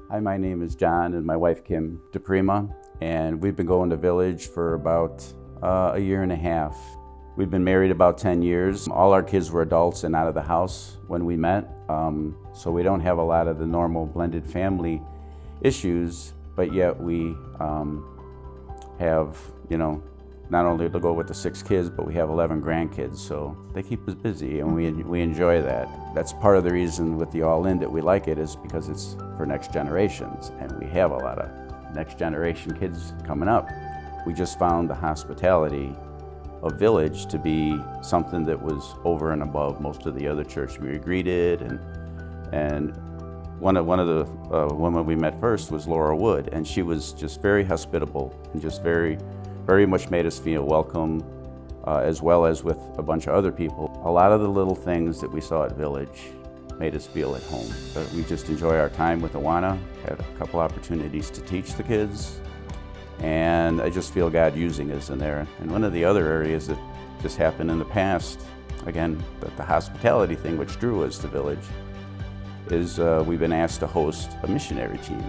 Hi, my name is John and my wife Kim DiPrima, and we've been going to Village for about a year and a half. We've been married about 10 years. All our kids were adults and out of the house when we met, so we don't have a lot of the normal blended family issues, but yet we have, not only to go with the 6 kids, but we have 11 grandkids, so they keep us busy and we enjoy that. That's part of the reason with the All-In that we like it, is because it's for next generations, and we have a lot of next generation kids coming up. We just found the hospitality of Village to be something that was over and above most of the other churches we were greeted, and one of the women we met first was Laura Wood, and she was just very hospitable and just very much made us feel welcome, as well as with a bunch of other people. A lot of the little things that we saw at Village made us feel at home. But we just enjoy our time with Awana, had a couple opportunities to teach the kids, and I just feel God using us in there. And one of the other areas that just happened in the past, again, the hospitality thing which drew us to Village, is we've been asked to host a missionary team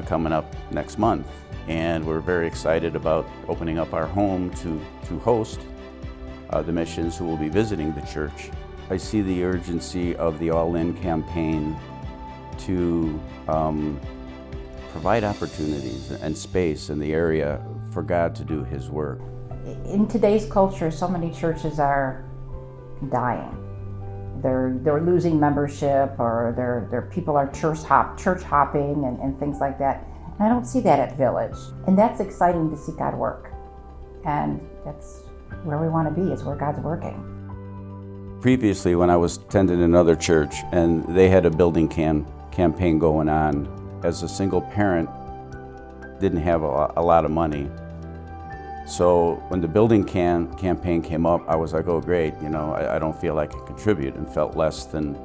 coming up next month. And we're very excited about opening up our home to host the missions who will be visiting the church. I see the urgency of the All-In campaign to provide opportunities and space in the area for God to do His work. In today's culture, so many churches are dying. They're losing membership, or their people are church hopping and things like that. And I don't see that at Village. And that's exciting to see God work. And that's where we want to be, is where God's working. Previously, when I was attending another church and they had a building campaign going on, as a single parent, didn't have a lot of money. So when the building campaign came up, I was like, oh great, I don't feel like I can contribute, and felt less than,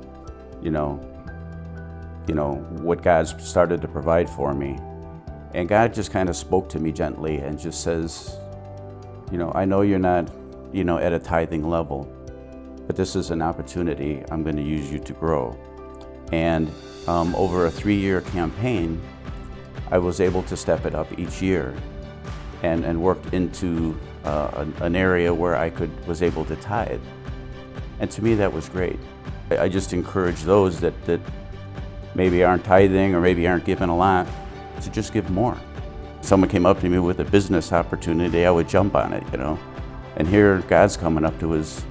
what God started to provide for me. And God just kind of spoke to me gently and just says, I know you're not, at a tithing level, but this is an opportunity. I'm going to use you to grow. And over a 3-year campaign, I was able to step it up each year and worked into an area where I was able to tithe. And to me, that was great. I just encourage those that maybe aren't tithing or maybe aren't giving a lot, to just give more. Someone came up to me with a business opportunity, I would jump on it, And here God's coming up to us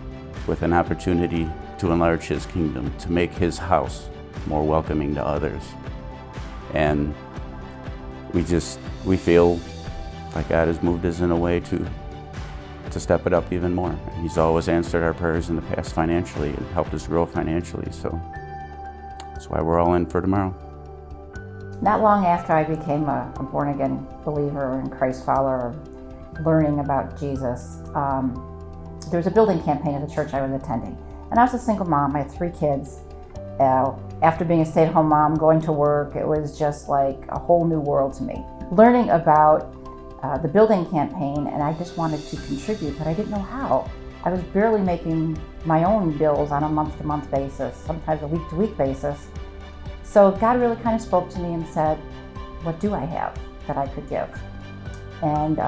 with an opportunity to enlarge His kingdom, to make His house more welcoming to others. And we feel like God has moved us in a way to step it up even more. And He's always answered our prayers in the past financially and helped us grow financially. So that's why we're all in for tomorrow. Not long after I became a born-again believer and Christ follower, learning about Jesus, there was a building campaign at the church I was attending. And I was a single mom. I had 3 kids. After being a stay-at-home mom, going to work, it was just like a whole new world to me. Learning about the building campaign, and I just wanted to contribute, but I didn't know how. I was barely making my own bills on a month-to-month basis, sometimes a week-to-week basis. So God really kind of spoke to me and said, what do I have that I could give? And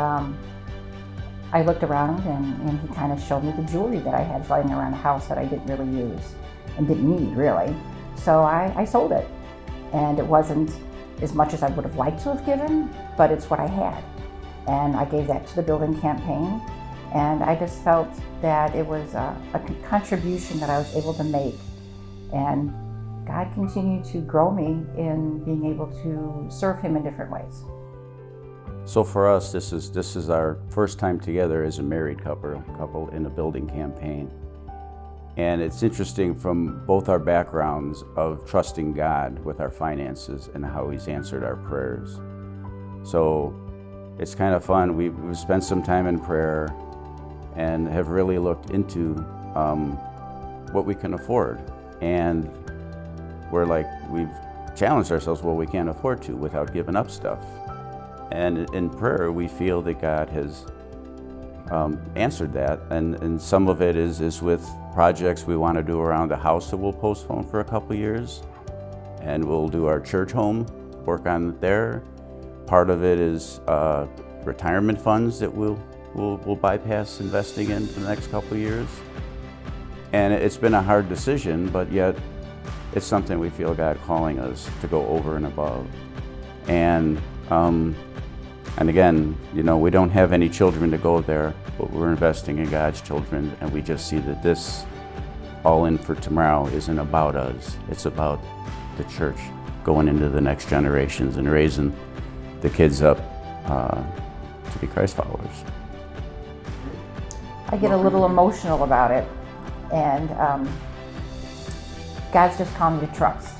I looked around and He kind of showed me the jewelry that I had lying around the house that I didn't really use and didn't need, really. So I sold it. And it wasn't as much as I would have liked to have given, but it's what I had. And I gave that to the building campaign. And I just felt that it was a contribution that I was able to make. And God continued to grow me in being able to serve Him in different ways. So for us, this is our first time together as a married couple in a building campaign. And it's interesting from both our backgrounds of trusting God with our finances and how He's answered our prayers. So it's kind of fun. We've spent some time in prayer and have really looked into what we can afford. And we've challenged ourselves, well, we can't afford to without giving up stuff. And in prayer, we feel that God has answered that. And some of it is with projects we want to do around the house that we'll postpone for a couple years. And we'll do our church home work on there. Part of it is retirement funds that we'll bypass investing in for the next couple of years. And it's been a hard decision, but yet it's something we feel God calling us to go over and above. And again, you know, we don't have any children to go there, but we're investing in God's children, and we just see that this All In for Tomorrow isn't about us. It's about the church going into the next generations and raising the kids up to be Christ followers. I get a little emotional about it, and God's just calling me to trust.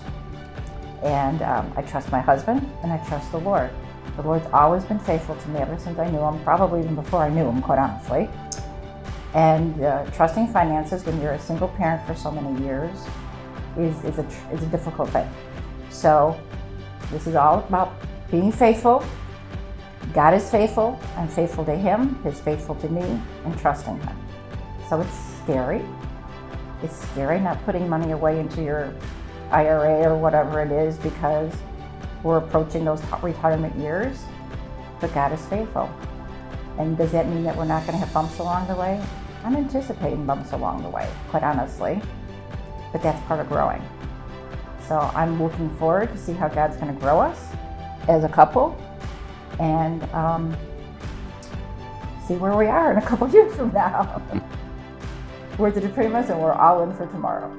And I trust my husband, and I trust the Lord. The Lord's always been faithful to me ever since I knew Him, probably even before I knew Him, quite honestly. And trusting finances when you're a single parent for so many years is a difficult thing. So this is all about being faithful. God is faithful. I'm faithful to Him. He's faithful to me, and trusting Him. So it's scary. It's scary not putting money away into your IRA or whatever it is, because we're approaching those retirement years. But God is faithful. And does that mean that we're not going to have bumps along the way? I'm anticipating bumps along the way, quite honestly. But that's part of growing. So I'm looking forward to see how God's going to grow us as a couple, and see where we are in a couple years from now. We're the DiPrimas, and we're all in for tomorrow.